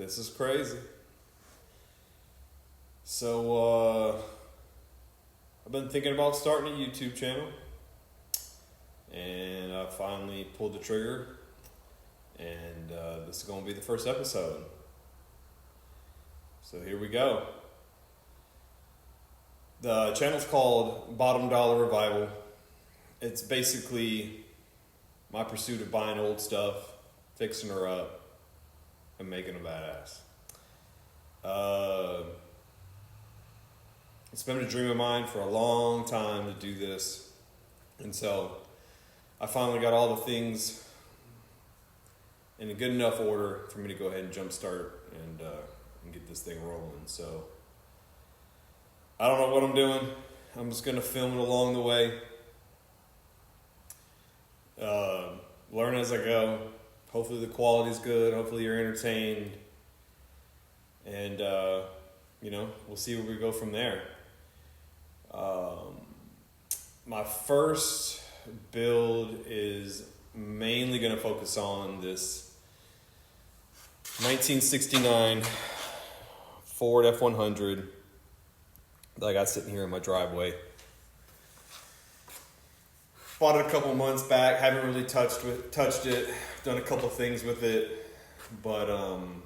This is crazy. So, I've been thinking about starting a YouTube channel, and I finally pulled the trigger, and this is going to be the first episode. So here we go. The channel's called Bottom Dollar Revival. It's basically my pursuit of buying old stuff, fixing her up, and making a badass. It's been a dream of mine for a long time to do this. And so I finally got all the things in a good enough order for me to go ahead and jumpstart and get this thing rolling. So I don't know what I'm doing. I'm just going to film it along the way. Learn as I go. Hopefully the quality's good. Hopefully you're entertained. And, we'll see where we go from there. My first build is mainly going to focus on this 1969 Ford F-100 that I got sitting here in my driveway. Bought it a couple months back. Haven't really touched it. Done a couple things with it, but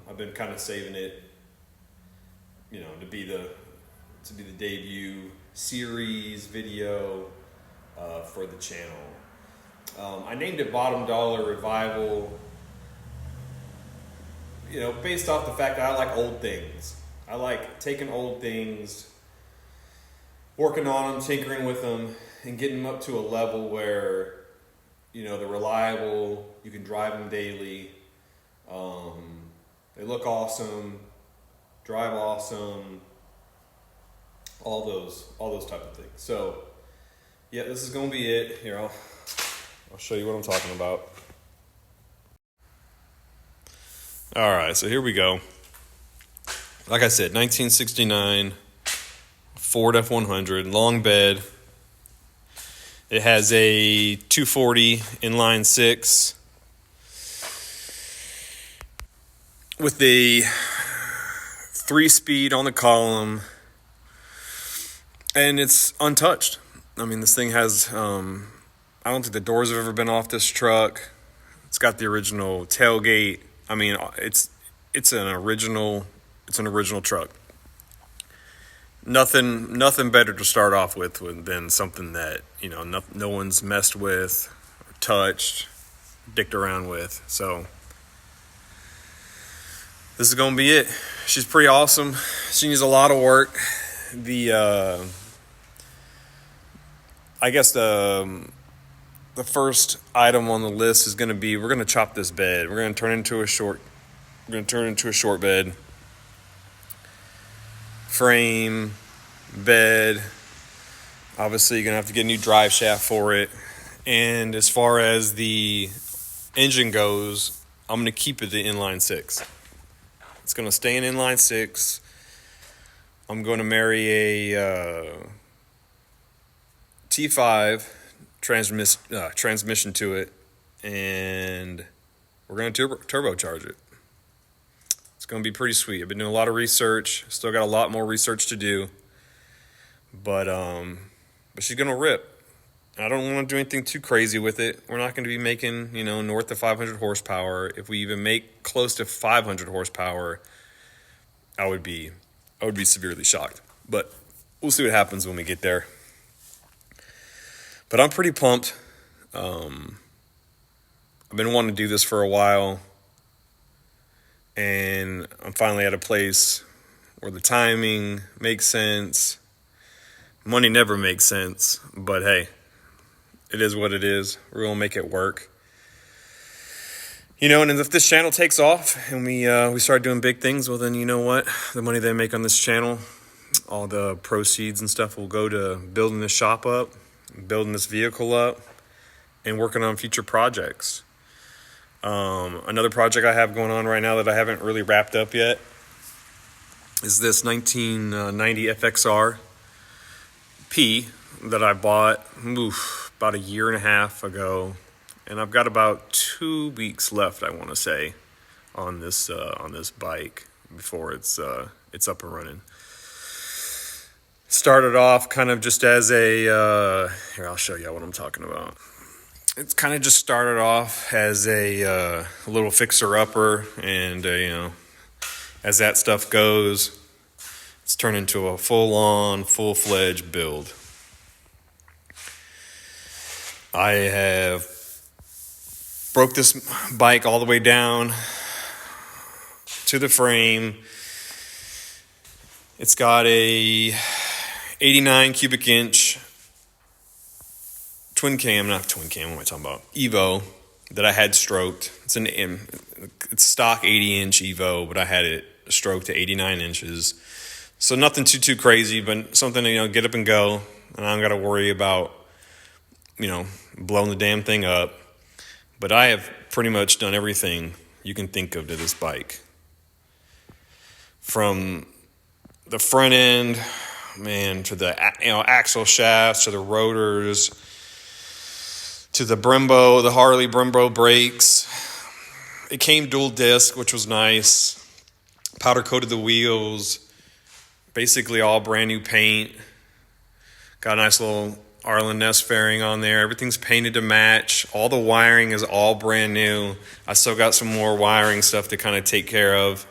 I've been kind of saving it, to be the debut series video for the channel. I named it Bottom Dollar Revival, based off the fact that I like old things. I like taking old things, working on them, tinkering with them, and getting them up to a level where, they're reliable, you can drive them daily, they look awesome, drive awesome, all those type of things. So, yeah, this is going to be it. Here, I'll show you what I'm talking about. All right, so here we go. Like I said, 1969 Ford F-100, long bed. It has a 240 inline six with a 3-speed on the column, and it's untouched. I mean, this thing has, I don't think the doors have ever been off this truck. It's got the original tailgate. I mean, it's an original truck. Nothing better to start off with than something that, no one's messed with, or touched, dicked around with. So this is going to be it. She's pretty awesome. She needs a lot of work. I guess the first item on the list is going to be, we're going to chop this bed. We're going to turn it into a short bed. Frame, bed. Obviously, you're going to have to get a new drive shaft for it. And as far as the engine goes, I'm going to keep it the inline six. It's going to stay in inline six. I'm going to marry a T5 transmission to it, and we're going to turbocharge it. It's going to be pretty sweet. I've been doing a lot of research. Still got a lot more research to do, but she's going to rip. I don't want to do anything too crazy with it. We're not going to be making, north of 500 horsepower. If we even make close to 500 horsepower, I would be severely shocked. But we'll see what happens when we get there. But I'm pretty pumped. I've been wanting to do this for a while, and I'm finally at a place where the timing makes sense. Money never makes sense, but hey, it is what it is. We're going to make it work. And if this channel takes off and we start doing big things, well then, you know what? The money they make on this channel, all the proceeds and stuff will go to building this shop up, building this vehicle up, and working on future projects. Another project I have going on right now that I haven't really wrapped up yet is this 1990 FXR P that I bought about a year and a half ago, and I've got about 2 weeks left, I want to say, on this bike. before it's up and running. Started off kind of just as a here, I'll show you what I'm talking about. It's kind of just started off as a little fixer-upper, and as that stuff goes, it's turned into a full-on, full-fledged build. I have broke this bike all the way down to the frame. It's got a 89 cubic inch not twin cam, what am I talking about? Evo that I had stroked. It's stock 80 inch Evo, but I had it stroked to 89 inches. So nothing too crazy, but something to, get up and go. And I don't got to worry about, blowing the damn thing up. But I have pretty much done everything you can think of to this bike. From the front end, to the axle shafts, to the rotors, to the Harley Brembo brakes. It came dual disc, which was nice. Powder coated the wheels. Basically all brand new paint. Got a nice little Arlen Ness fairing on there. Everything's painted to match. All the wiring is all brand new. I still got some more wiring stuff to kind of take care of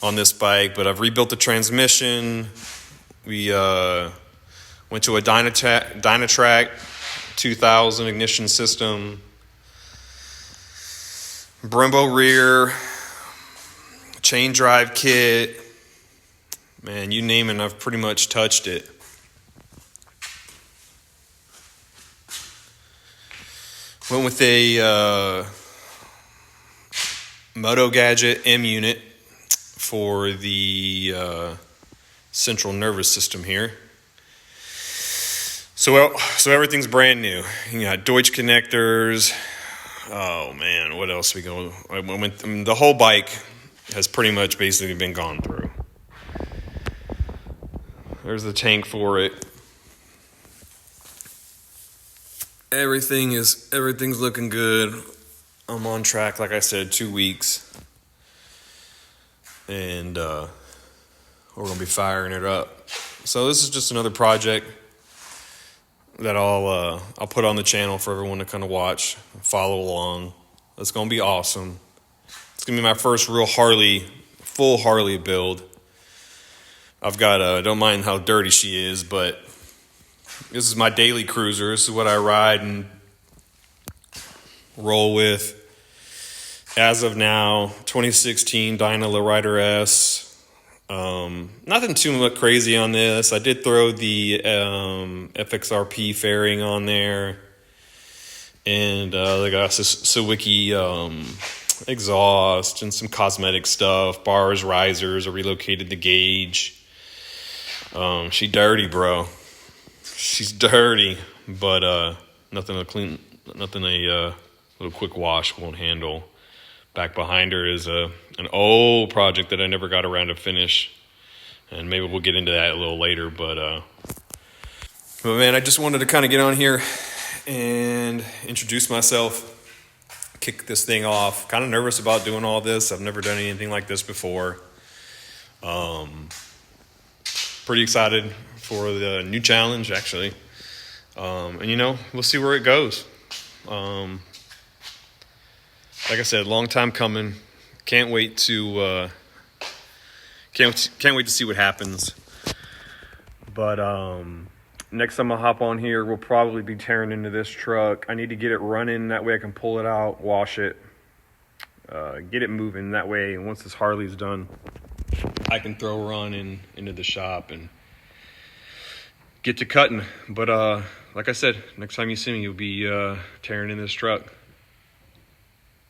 on this bike, but I've rebuilt the transmission. We went to a Dynatrac 2000 ignition system. Brembo rear, chain drive kit. Man, you name it, I've pretty much touched it. Went with a Moto Gadget M unit for the central nervous system here. So everything's brand new. You got Deutsch connectors. Oh man, what else we go? The whole bike has pretty much basically been gone through. There's the tank for it. Everything's looking good. I'm on track, like I said, 2 weeks. And we're going to be firing it up. So this is just another project that I'll put on the channel for everyone to kind of watch, follow along. It's going to be awesome. It's going to be my first real full Harley build. I've got don't mind how dirty she is, but this is my daily cruiser. This is what I ride and roll with. As of now, 2016 Dyna Lowrider S. Nothing too much crazy on this. I did throw the FXRP fairing on there. And they got Sawicki exhaust and some cosmetic stuff. Bars, risers. I relocated the gauge. She dirty, bro. She's dirty, but nothing a little quick wash won't handle. Back behind her is an old project that I never got around to finish, and maybe we'll get into that a little later. But man, I just wanted to kind of get on here and introduce myself, kick this thing off. Kind of nervous about doing all this. I've never done anything like this before. Pretty excited for the new challenge, actually. And we'll see where it goes. Like I said, long time coming. Can't wait to see what happens. But next time I hop on here, we'll probably be tearing into this truck. I need to get it running. That way I can pull it out, wash it, get it moving. That way, once this Harley's done, I can throw her on into the shop and get to cutting. But like I said, next time you see me, you'll be tearing in this truck.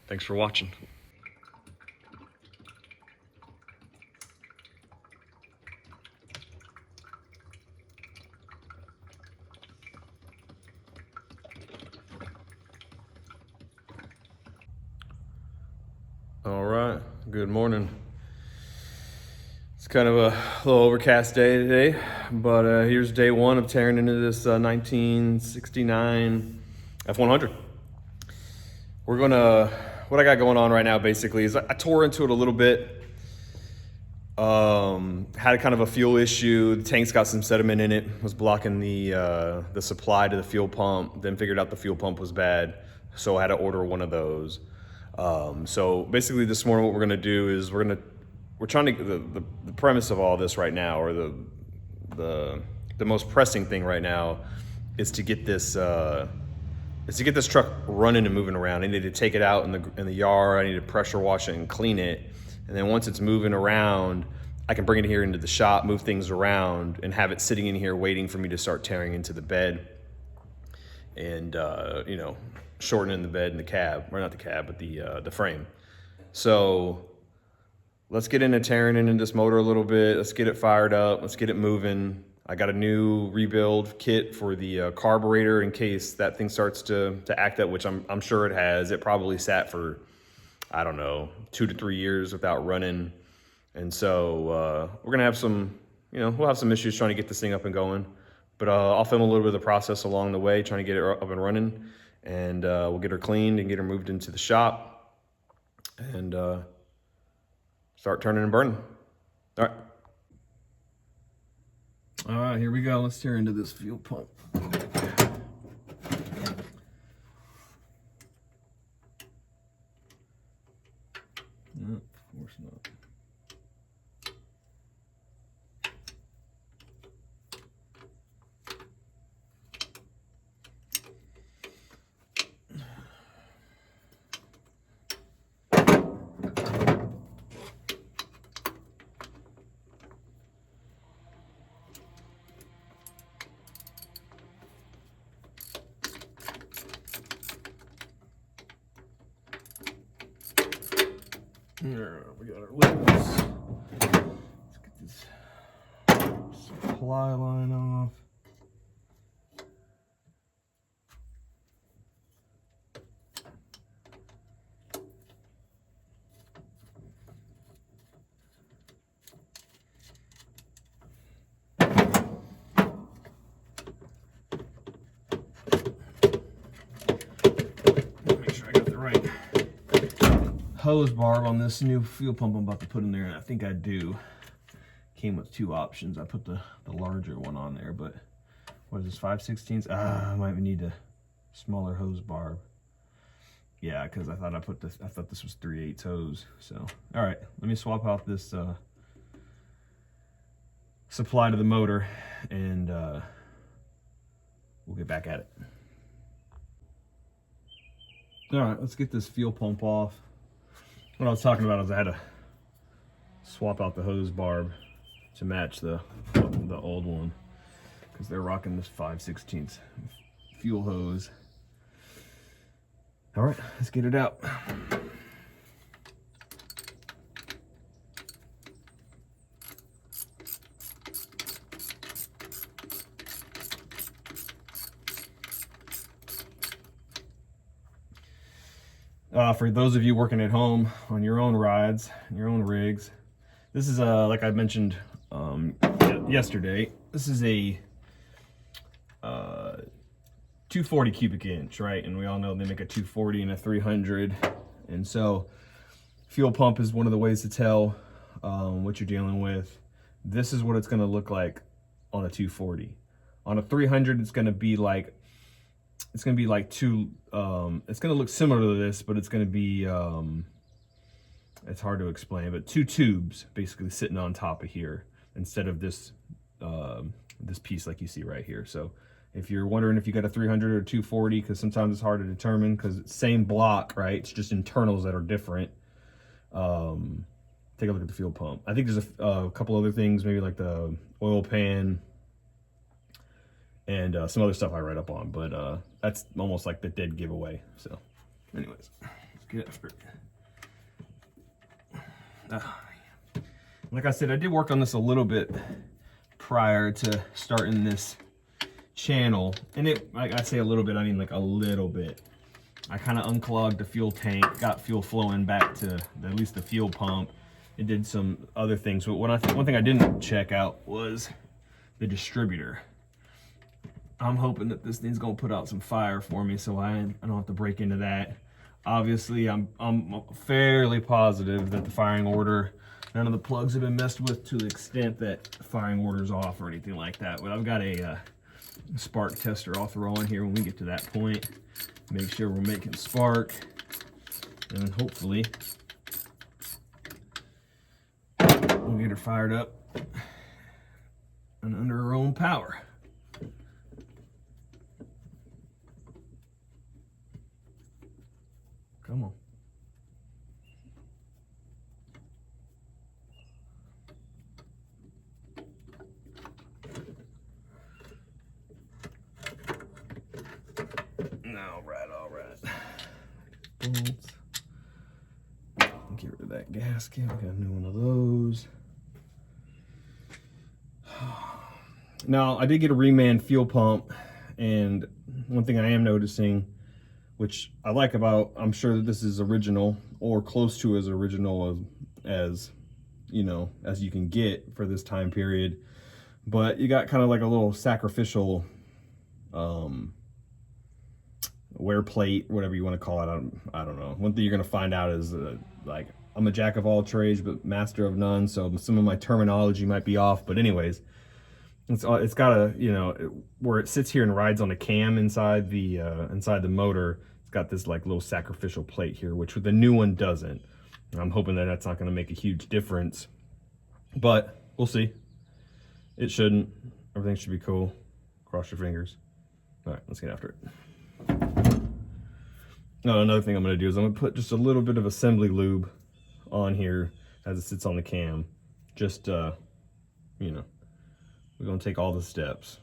Thanks for watching. All right, good morning. It's kind of a little overcast day today, but here's day one of tearing into this 1969 F-100. What I got going on right now basically is I tore into it a little bit. Had kind of a fuel issue. The tank's got some sediment in it, was blocking the supply to the fuel pump. Then figured out the fuel pump was bad, so I had to order one of those. So basically this morning what we're gonna do is we're trying to, the premise of all this right now, or the most pressing thing right now, is to get this truck running and moving around. I need to take it out in the yard. I need to pressure wash it and clean it. And then once it's moving around, I can bring it here into the shop, move things around, and have it sitting in here waiting for me to start tearing into the bed and, shortening the bed and the cab, or not the cab, but the frame. So let's get into tearing into this motor a little bit. Let's get it fired up. Let's get it moving. I got a new rebuild kit for the carburetor in case that thing starts to act up, which I'm sure it has. It probably sat for, I don't know, 2 to 3 years without running. And so we're gonna have some, we'll have some issues trying to get this thing up and going. But I'll film a little bit of the process along the way, trying to get it up and running. And we'll get her cleaned and get her moved into the shop and start turning and burning. All right. All right, here we go. Let's tear into this fuel pump. No, of course not. Here, we got our liquids. Let's get this supply line off. Make sure I got the right hose barb on this new fuel pump I'm about to put in there, and I think I do. Came with 2 options. I put the larger one on there, but what is this, 5/16? I might need a smaller hose barb. Yeah, because I thought this was 3/8 hose. So all right, let me swap out this supply to the motor, and we'll get back at it. All right, let's get this fuel pump off. What I was talking about is I had to swap out the hose barb to match the old one, because they're rocking this 5/16 fuel hose. All right, let's get it out. For those of you working at home on your own rides, your own rigs, this is like I mentioned yesterday, this is a 240 cubic inch, right? And we all know they make a 240 and a 300. And so fuel pump is one of the ways to tell what you're dealing with. This is what it's going to look like on a 240. On a 300, it's going to be like it's going to look similar to this, but it's going to be it's hard to explain, but 2 tubes basically sitting on top of here instead of this this piece like you see right here. So if you're wondering if you got a 300 or 240, because sometimes it's hard to determine because it's same block, right? It's just internals that are different. Take a look at the fuel pump. I think there's a couple other things, maybe like the oil pan and some other stuff I read up on, but that's almost like the dead giveaway. So anyways, let's get after it. Like I said, I did work on this a little bit prior to starting this channel, and like I say a little bit, I mean like a little bit. I kind of unclogged the fuel tank, got fuel flowing back to at least the fuel pump. It did some other things, but one thing I didn't check out was the distributor. I'm hoping that this thing's gonna put out some fire for me, so I don't have to break into that. Obviously, I'm fairly positive that the firing order, none of the plugs have been messed with to the extent that firing order's off or anything like that. But I've got a spark tester I'll throw on here when we get to that point. Make sure we're making spark, and hopefully we'll get her fired up and under her own power. Come on. All right. Bolts. Get rid of that gasket. We got a new one of those. Now, I did get a reman fuel pump, and one thing I am noticing, which I like about, I'm sure that this is original or close to as original as you know, as you can get for this time period, but you got kind of like a little sacrificial wear plate, whatever you want to call it. I don't know. One thing you're going to find out is like, I'm a jack of all trades but master of none, so some of my terminology might be off, but anyways, it's got a, you know, where it sits here and rides on a cam inside the motor. It's got this like little sacrificial plate here, which the new one doesn't. I'm hoping that that's not going to make a huge difference, but we'll see. It shouldn't. Everything should be cool. Cross your fingers. All right, let's get after it. Now, another thing I'm going to do is I'm going to put just a little bit of assembly lube on here as it sits on the cam. Just, you know, we're going to take all the steps.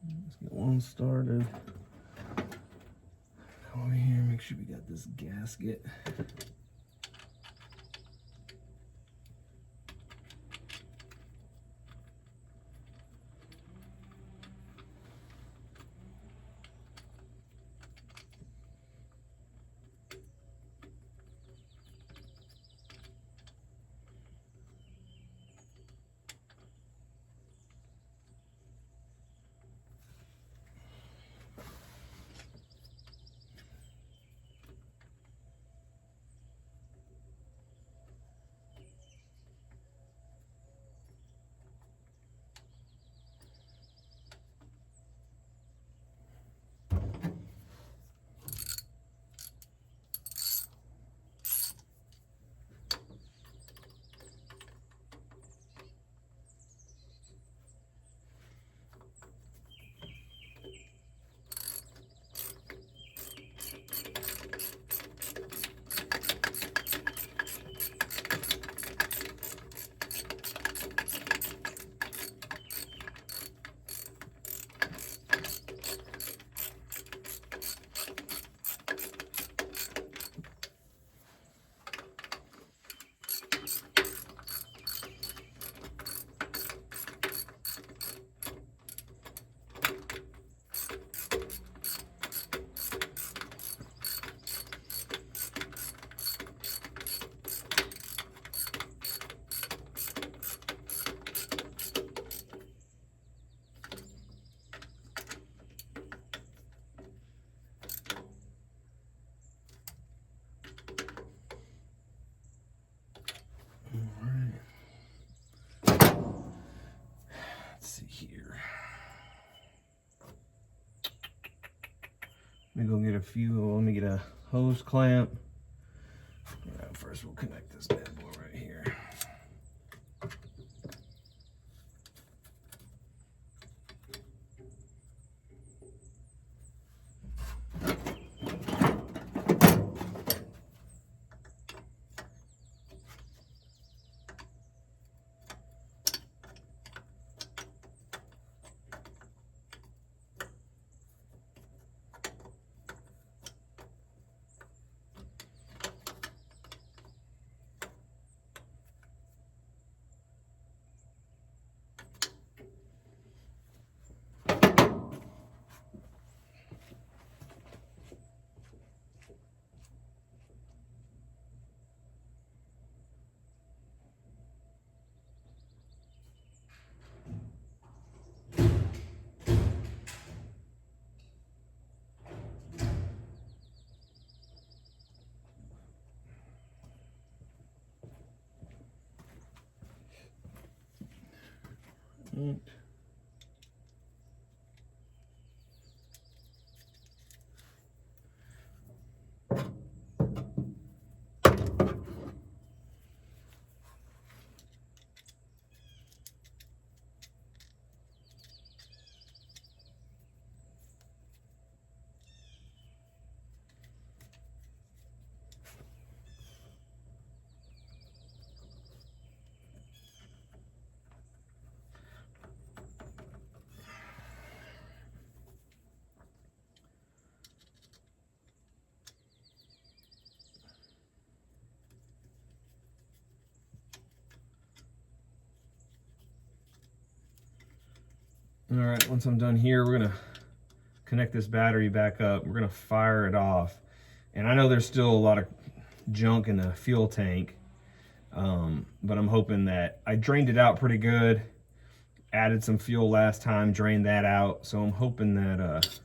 Let's get one started. Over here, make sure we got this gasket. Let me go get a few. Let me get a hose clamp. Yeah, first we'll connect this bad boy right here. Right. All right, once I'm done here, we're gonna connect this battery back up. We're gonna fire it off. And I know there's still a lot of junk in the fuel tank, but I'm hoping that I drained it out pretty good, added some fuel last time, drained that out. So I'm hoping that,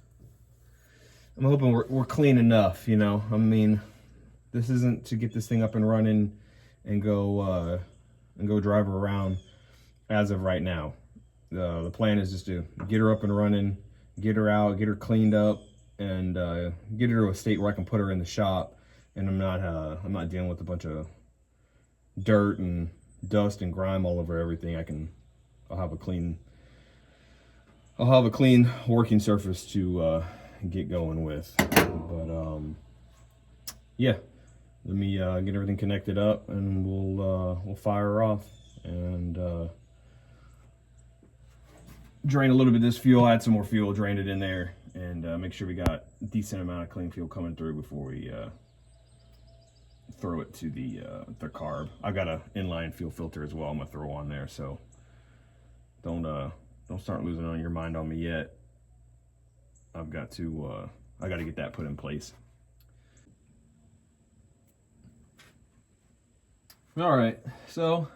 we're clean enough, you know? I mean, this isn't to get this thing up and running and go drive her around as of right now. The plan is just to get her up and running, get her out, get her cleaned up, and get her to a state where I can put her in the shop, and I'm not dealing with a bunch of dirt and dust and grime all over everything. I'll have a clean working surface to get going with. But yeah, let me get everything connected up, and we'll fire her off and drain a little bit of this fuel, add some more fuel, drain it in there, and make sure we got a decent amount of clean fuel coming through before we throw it to the carb. I've got an inline fuel filter as well I'm gonna throw on there, so don't start losing on your mind on me yet. I got to get that put in place. All right, so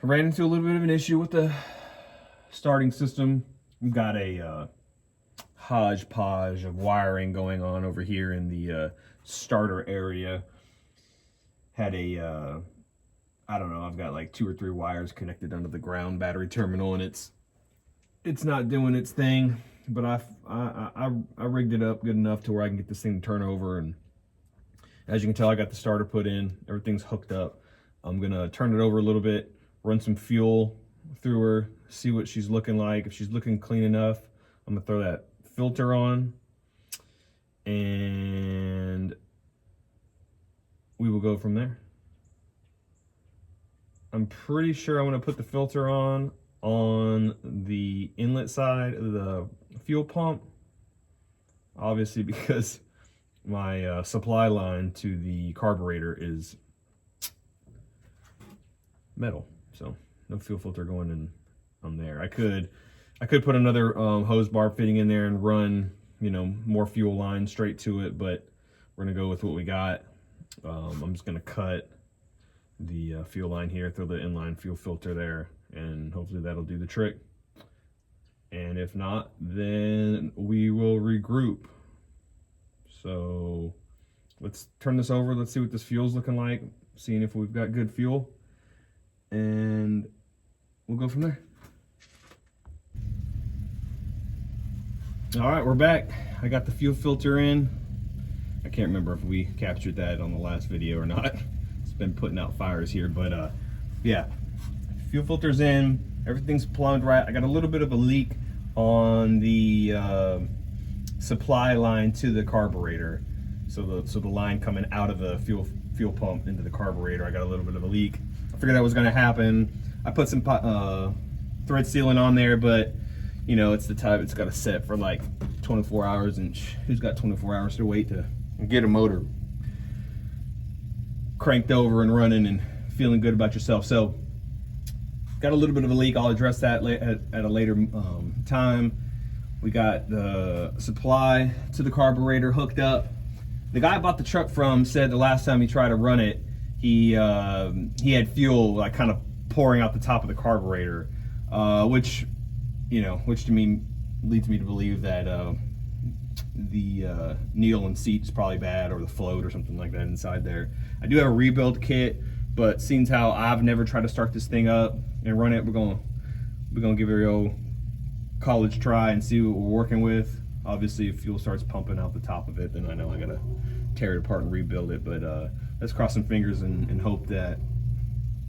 I ran into a little bit of an issue with the starting system. We've got a hodgepodge of wiring going on over here in the starter area. Had a I don't know, I've got like 2 or 3 wires connected under the ground battery terminal, and it's not doing its thing. But I rigged it up good enough to where I can get this thing to turn over, and as you can tell, I got the starter put in, everything's hooked up. I'm gonna turn it over a little bit, run some fuel through her, see what she's looking like. If she's looking clean enough, I'm gonna throw that filter on, and we will go from there. I'm pretty sure I'm gonna put the filter on the inlet side of the fuel pump, obviously because my supply line to the carburetor is metal, so no fuel filter going in on there. I could put another hose bar fitting in there and run, you know, more fuel line straight to it, but we're gonna go with what we got. I'm just gonna cut the fuel line here, throw the inline fuel filter there, and hopefully that'll do the trick. And if not, then we will regroup. So let's turn this over. Let's see what this fuel's looking like, seeing if we've got good fuel, and we'll go from there. All right, we're back. I got the fuel filter in. I can't remember if we captured that on the last video or not. It's been putting out fires here, but yeah, fuel filter's in. Everything's plumbed right. I got a little bit of a leak on the supply line to the carburetor. So the line coming out of the fuel pump into the carburetor, I got a little bit of a leak. I figured that was going to happen. I put some thread sealant on there, but you know, it's the type, it's got to set for like 24 hours, and who's got 24 hours to wait to get a motor cranked over and running and feeling good about yourself? So got a little bit of a leak. I'll address that at a later time. We got the supply to the carburetor hooked up. The guy I bought the truck from said the last time he tried to run it, he had fuel like kind of pouring out the top of the carburetor, which to me leads me to believe that the needle and seat is probably bad, or the float or something like that inside there. I do have a rebuild kit, but seeing how I've never tried to start this thing up and run it, we're going to We're gonna give it a old college try and see what we're working with. Obviously, if fuel starts pumping out the top of it, then I know I gotta tear it apart and rebuild it. But let's cross some fingers and hope that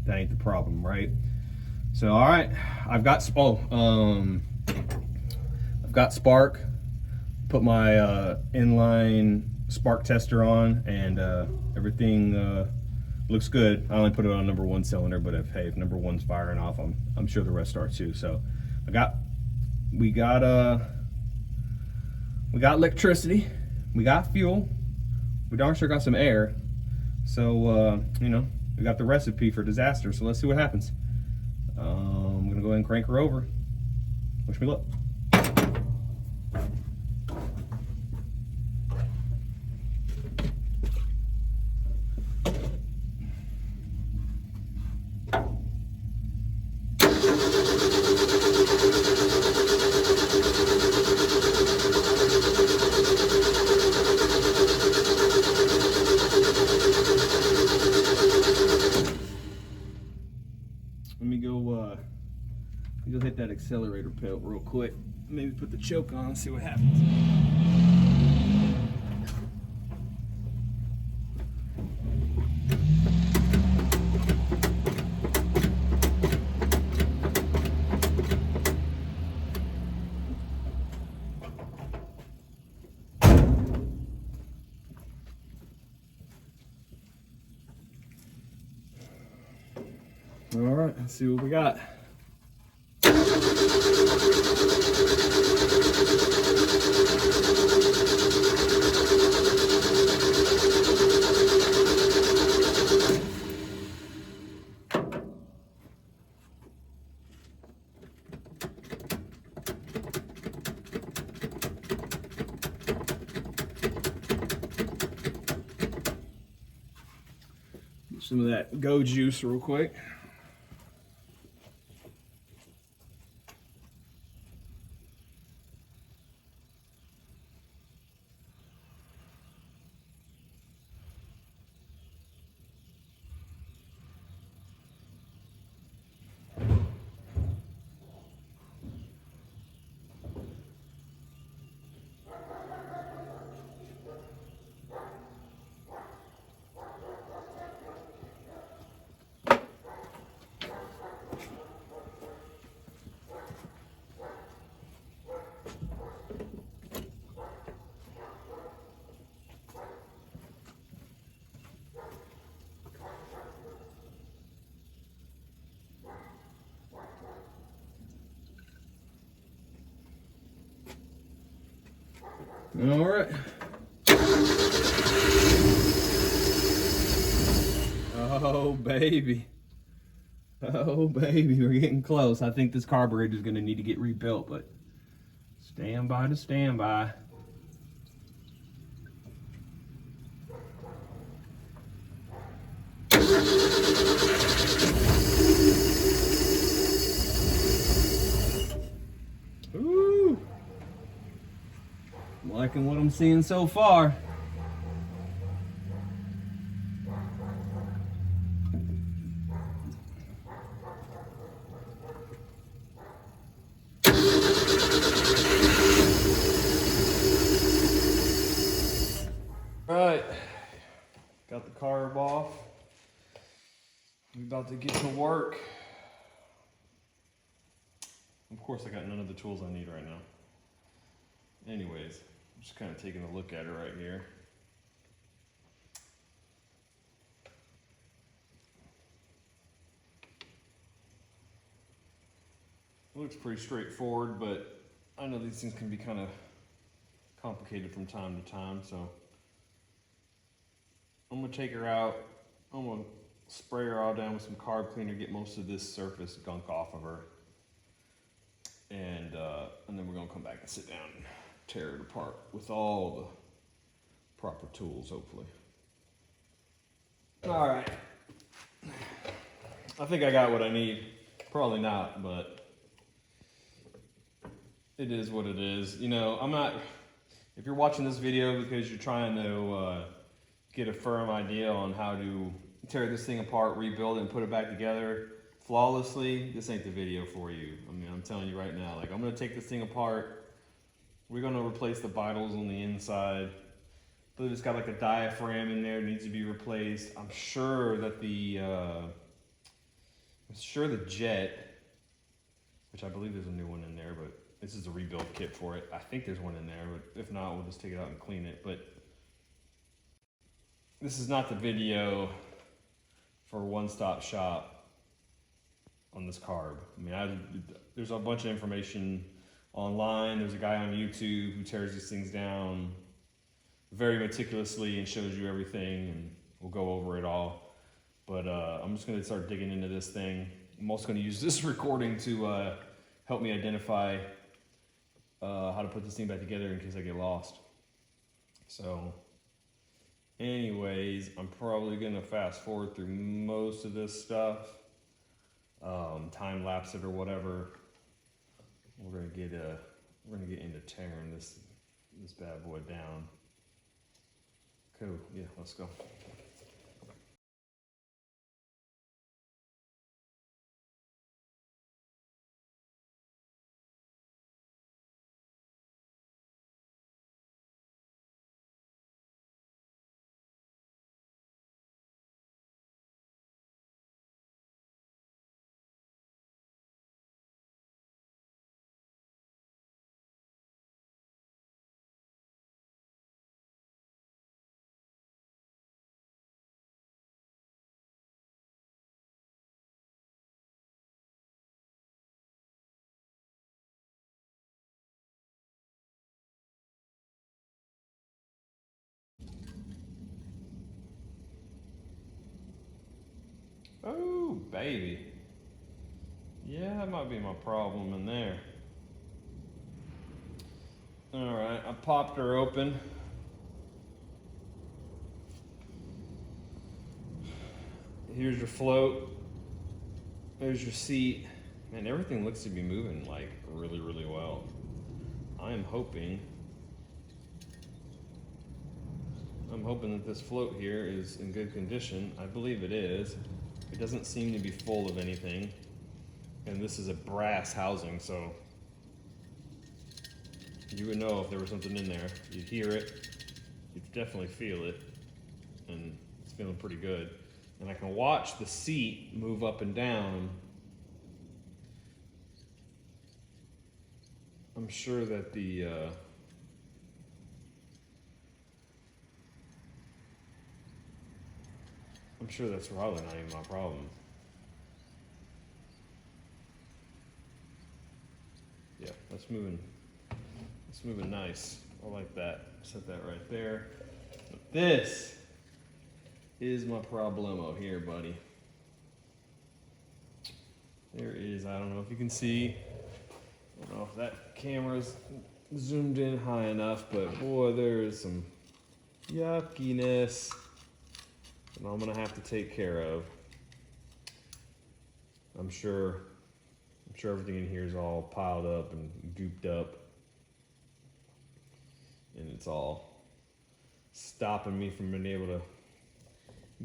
that ain't the problem, right? So, all right, I've got spark. Put my inline spark tester on, and everything looks good. I only put it on number 1 cylinder, but if number 1's firing off, I'm sure the rest are too. So we got electricity, we got fuel, we darn sure got some air. So you know, we got the recipe for disaster. So let's see what happens. I'm gonna go ahead and crank her over. Wish me luck. Let me go hit that accelerator pedal real quick. Maybe put the choke on and see what happens. All right, let's see what we got. Get some of that go juice real quick. All right. Oh, baby. Oh, baby, we're getting close. I think this carburetor is going to need to get rebuilt, but stand by to stand by. Ooh. I'm liking what I'm seeing so far. Right, got the carb off. We're about to get to work. Of course, I got none of the tools I need right now. Anyways, I'm just kind of taking a look at it right here. It looks pretty straightforward, but I know these things can be kind of complicated from time to time, so I'm gonna take her out. I'm gonna spray her all down with some carb cleaner, get most of this surface gunk off of her, and then we're gonna come back and sit down and tear it apart with all the proper tools, hopefully. All right, I think I got what I need. Probably not, but it is what it is. You know, I'm not, if you're watching this video because you're trying to get a firm idea on how to tear this thing apart, rebuild it, and put it back together, flawlessly, this ain't the video for you. I mean, I'm telling you right now, like I'm gonna take this thing apart. We're gonna replace the vitals on the inside. But it's got like a diaphragm in there, needs to be replaced. I'm sure that the jet, which I believe there's a new one in there, but this is a rebuild kit for it. I think there's one in there, but if not, we'll just take it out and clean it. But this is not the video for a one-stop shop on this carb. I mean, there's a bunch of information online. There's a guy on YouTube who tears these things down very meticulously and shows you everything, and we'll go over it all. But I'm just gonna start digging into this thing. I'm also gonna use this recording to help me identify how to put this thing back together in case I get lost. So anyways, I'm probably gonna fast forward through most of this stuff, time lapse it or whatever. We're gonna get into tearing this bad boy down. Cool, yeah, let's go. Oh, baby. Yeah, that might be my problem in there. All right, I popped her open. Here's your float. There's your seat. Man, everything looks to be moving like really, really well. I'm hoping that this float here is in good condition. I believe it is. It doesn't seem to be full of anything. And this is a brass housing, so you would know if there was something in there. You'd hear it, you'd definitely feel it, and it's feeling pretty good. And I can watch the seat move up and down. I'm sure that I'm sure that's probably not even my problem. Yeah, that's moving nice. I like that. Set that right there. But this is my problemo here, buddy. There is, I don't know if you can see, I don't know if that camera's zoomed in high enough, but boy, there is some yuckiness that I'm gonna have to take care of. I'm sure everything in here is all piled up and gooped up, and it's all stopping me from being able to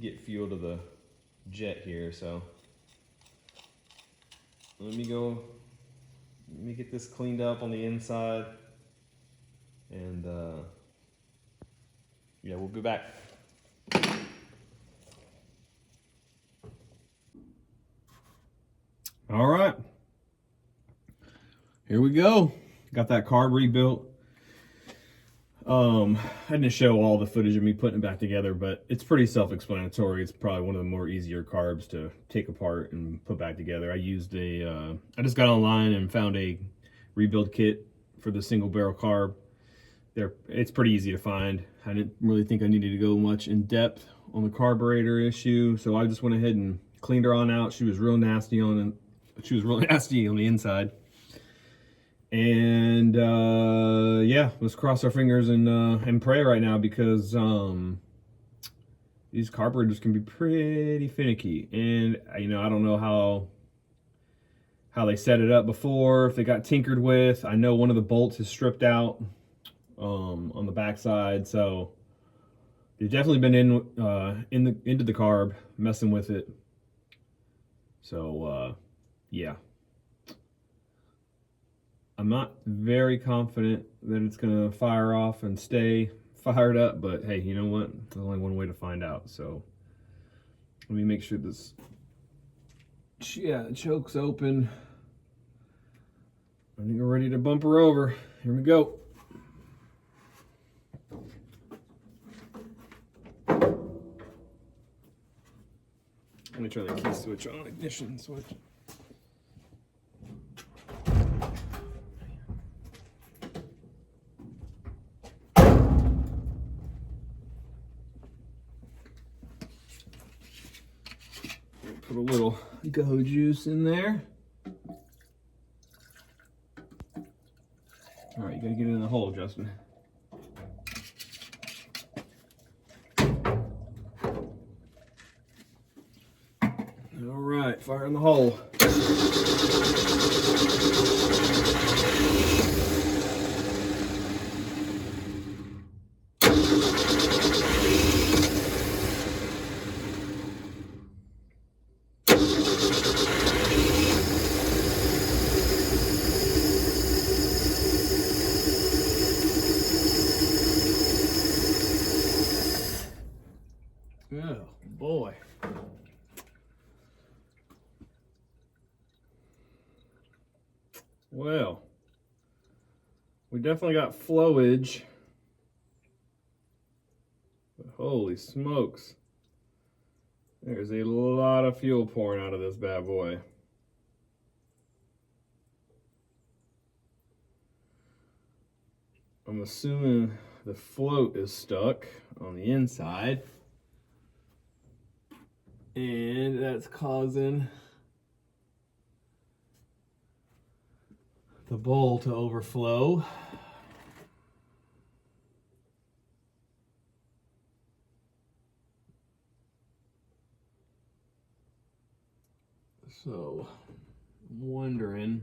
get fuel to the jet here. So let me get this cleaned up on the inside, and yeah, we'll be back. All right, here we go. Got that carb rebuilt. I didn't show all the footage of me putting it back together, but it's pretty self-explanatory. It's probably one of the more easier carbs to take apart and put back together. I just got online and found a rebuild kit for the single barrel carb. It's pretty easy to find. I didn't really think I needed to go much in depth on the carburetor issue, so I just went ahead and cleaned her on out. She was real nasty on the inside. And yeah, let's cross our fingers and pray right now, because these carburetors can be pretty finicky. And I don't know how they set it up before, if they got tinkered with. I know one of the bolts is stripped out on the backside, so they've definitely been into the carb, messing with it. So, yeah. I'm not very confident that it's going to fire off and stay fired up, but hey, you know what? There's only one way to find out. So let me make sure this, the choke's open. I think we're ready to bump her over. Here we go. Let me turn the key switch on, ignition switch. Put a little go juice in there. All right, you gotta get it in the hole, Justin. All right, fire in the hole. Oh, boy. Well, we definitely got flowage. But holy smokes. There's a lot of fuel pouring out of this bad boy. I'm assuming the float is stuck on the inside. And that's causing the bowl to overflow. So, I'm wondering,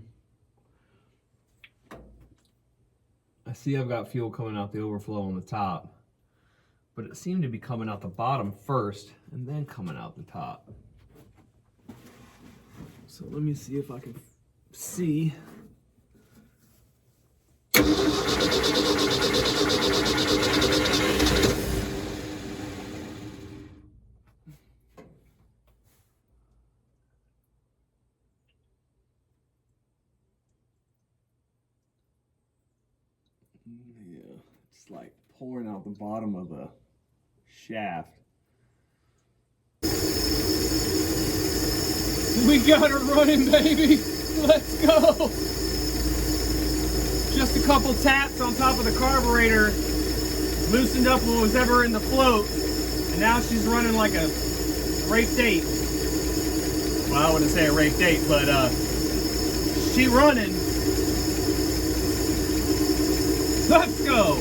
I see I've got fuel coming out the overflow on the top, but it seemed to be coming out the bottom first and then coming out the top. So let me see if I can see. Yeah, it's like pouring out the bottom of the shaft. We got her running, baby. Let's go. Just a couple taps on top of the carburetor loosened up what was ever in the float, and now she's running like a race 8. Well, I wouldn't say a race 8, but she running. Let's go.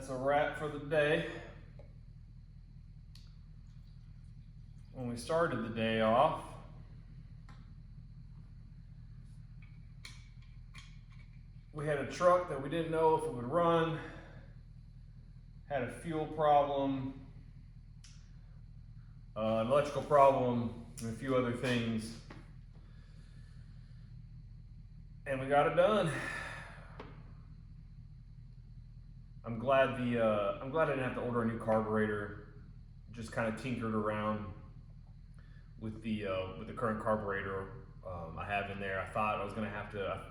that's a wrap for the day. When we started the day off, we had a truck that we didn't know if it would run, had a fuel problem, an electrical problem, and a few other things. And we got it done. I'm glad I didn't have to order a new carburetor. Just kind of tinkered around with the current carburetor I have in there. I thought I was gonna have to.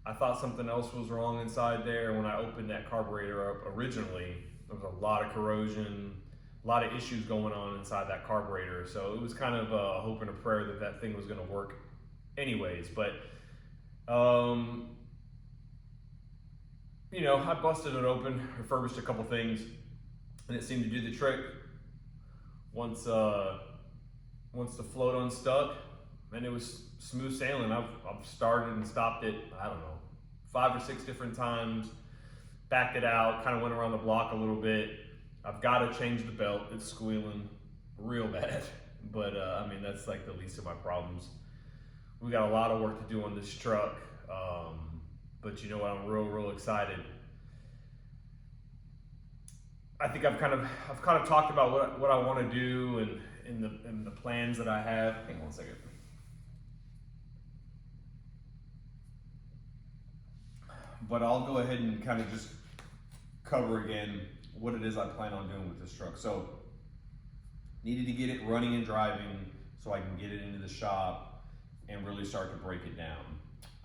I thought something else was wrong inside there. When I opened that carburetor up originally, there was a lot of corrosion, a lot of issues going on inside that carburetor. So it was kind of a hope and a prayer that that thing was gonna work anyways. But you know, I busted it open, refurbished a couple things, and it seemed to do the trick. Once the float unstuck, and it was smooth sailing. I've started and stopped it, I don't know, 5 or 6 different times, backed it out, kind of went around the block a little bit. I've got to change the belt. It's squealing real bad, but I mean, that's like the least of my problems. We got a lot of work to do on this truck, but you know what? I'm real excited. I think I've kind of talked about what I want to do and in the plans that I have. Hang on one second. But I'll go ahead and kind of just cover again what it is I plan on doing with this truck. So needed to get it running and driving so I can get it into the shop and really start to break it down.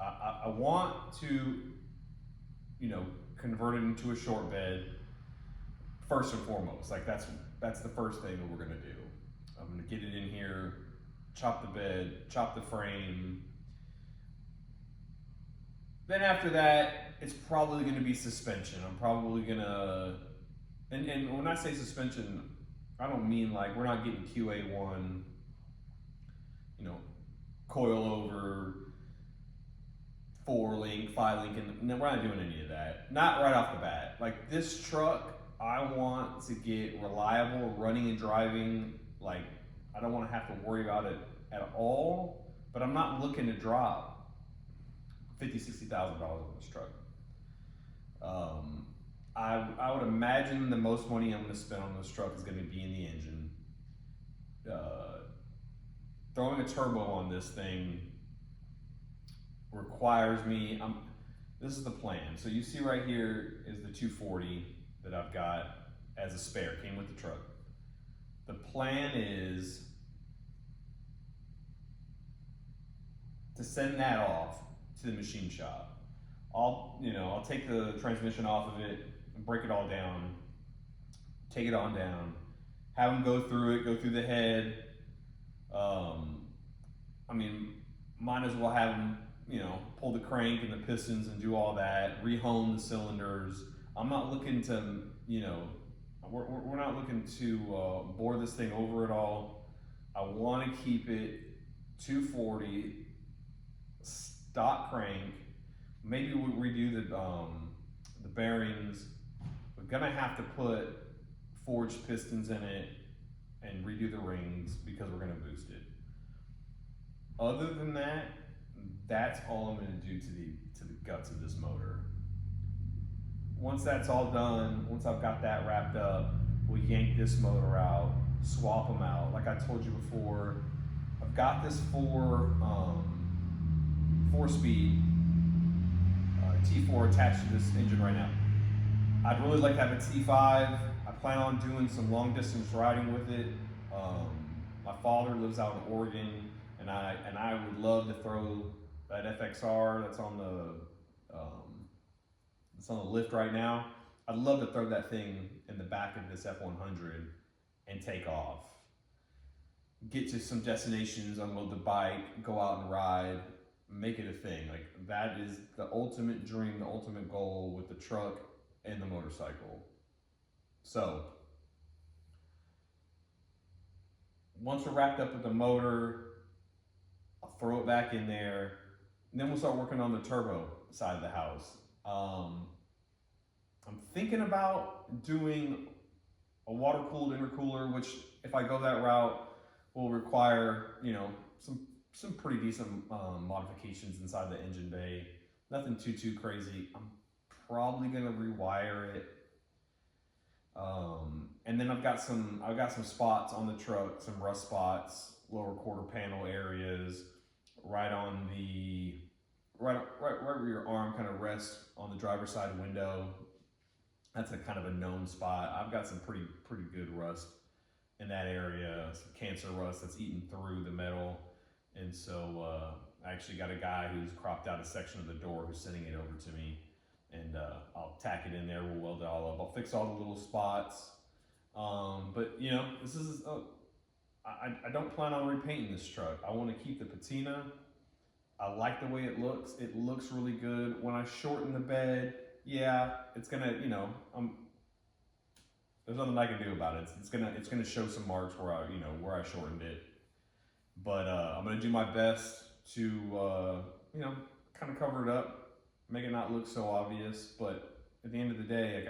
I want to, you know, convert it into a short bed first and foremost. Like that's the first thing that we're gonna do. I'm gonna get it in here, chop the bed, chop the frame. Then after that, it's probably gonna be suspension. I'm probably gonna, and when I say suspension, I don't mean like we're not getting QA1, you know, coil over, 4-link, 5-link, and we're not doing any of that. Not right off the bat. Like this truck, I want to get reliable running and driving. Like I don't want to have to worry about it at all, but I'm not looking to drop $50,000-$60,000 on this truck. I would imagine the most money I'm going to spend on this truck is going to be in the engine. Throwing a turbo on this thing requires me, this is the plan. So you see right here is the 240 that I've got as a spare, came with the truck. The plan is to send that off to the machine shop. I'll take the transmission off of it, break it all down, take it on down, have them go through the head. I mean, might as well have them, you know, pull the crank and the pistons and do all that, rehome the cylinders. I'm not looking to, you know, we're not looking to bore this thing over at all. I want to keep it 240, stock crank. Maybe we'll redo the bearings. We're gonna have to put forged pistons in it and redo the rings because we're gonna boost it. Other than that, that's all I'm gonna do to the guts of this motor. Once that's all done, once I've got that wrapped up, we'll yank this motor out, swap them out. Like I told you before, I've got this 4-speed T4 attached to this engine right now. I'd really like to have a T5. I plan on doing some long distance riding with it. My father lives out in Oregon, and I would love to throw that FXR that's on the lift right now. I'd love to throw that thing in the back of this F-100 and take off. Get to some destinations, unload the bike, go out and ride, make it a thing. Like that is the ultimate dream, the ultimate goal with the truck and the motorcycle. So once we're wrapped up with the motor, I'll throw it back in there, and then we'll start working on the turbo side of the house. I'm thinking about doing a water-cooled intercooler, which if I go that route will require, some pretty decent modifications inside the engine bay. Nothing too crazy. I'm probably gonna rewire it. And then I've got some spots on the truck, some rust spots, lower quarter panel areas, right on the right where your arm kind of rests on the driver's side window. That's a kind of a known spot. I've got some pretty good rust in that area, some cancer rust that's eaten through the metal. And so I actually got a guy who's cropped out a section of the door who's sending it over to me. And I'll tack it in there, we'll weld it all up. I'll fix all the little spots. But this is, I don't plan on repainting this truck. I want to keep the patina. I like the way it looks. It looks really good. When I shorten the bed, yeah, it's gonna, there's nothing I can do about it. It's gonna show some marks where I shortened it. But I'm gonna do my best to, kind of cover it up, make it not look so obvious. But at the end of the day,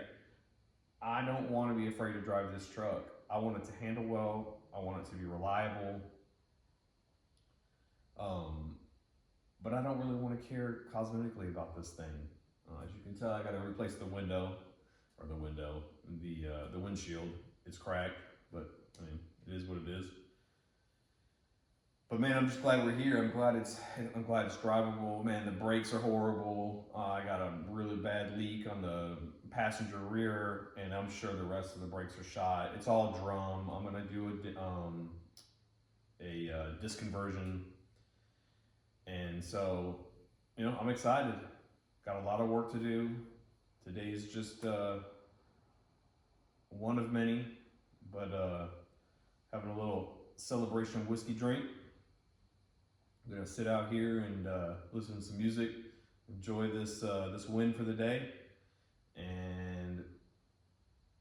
I don't want to be afraid to drive this truck. I want it to handle well. I want it to be reliable. But I don't really want to care cosmetically about this thing. As you can tell, I got to replace the windshield. It's cracked, but I mean, it is what it is. But man, I'm just glad we're here. I'm glad it's drivable. Man, the brakes are horrible. I got a really bad leak on the passenger rear, and I'm sure the rest of the brakes are shot. It's all drum. I'm gonna do a disc conversion, and so I'm excited. Got a lot of work to do. Today's just one of many, but having a little celebration whiskey drink. I'm gonna sit out here and listen to some music, enjoy this win for the day. And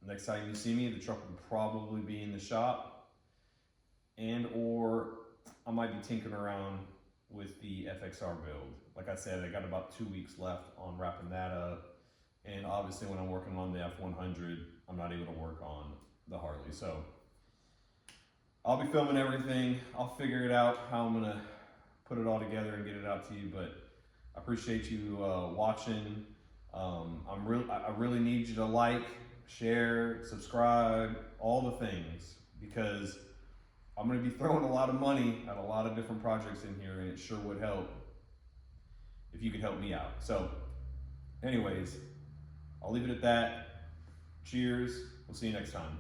next time you see me, the truck will probably be in the shop, or I might be tinkering around with the FXR build. Like I said, I got about 2 weeks left on wrapping that up. And obviously when I'm working on the F-100, I'm not able to work on the Harley. So I'll be filming everything. I'll figure it out how I'm gonna put it all together and get it out to you. But I appreciate you watching. I really need you to like, share, subscribe, all the things, because I'm going to be throwing a lot of money at a lot of different projects in here, and it sure would help if you could help me out. So anyways, I'll leave it at that. Cheers. We'll see you next time.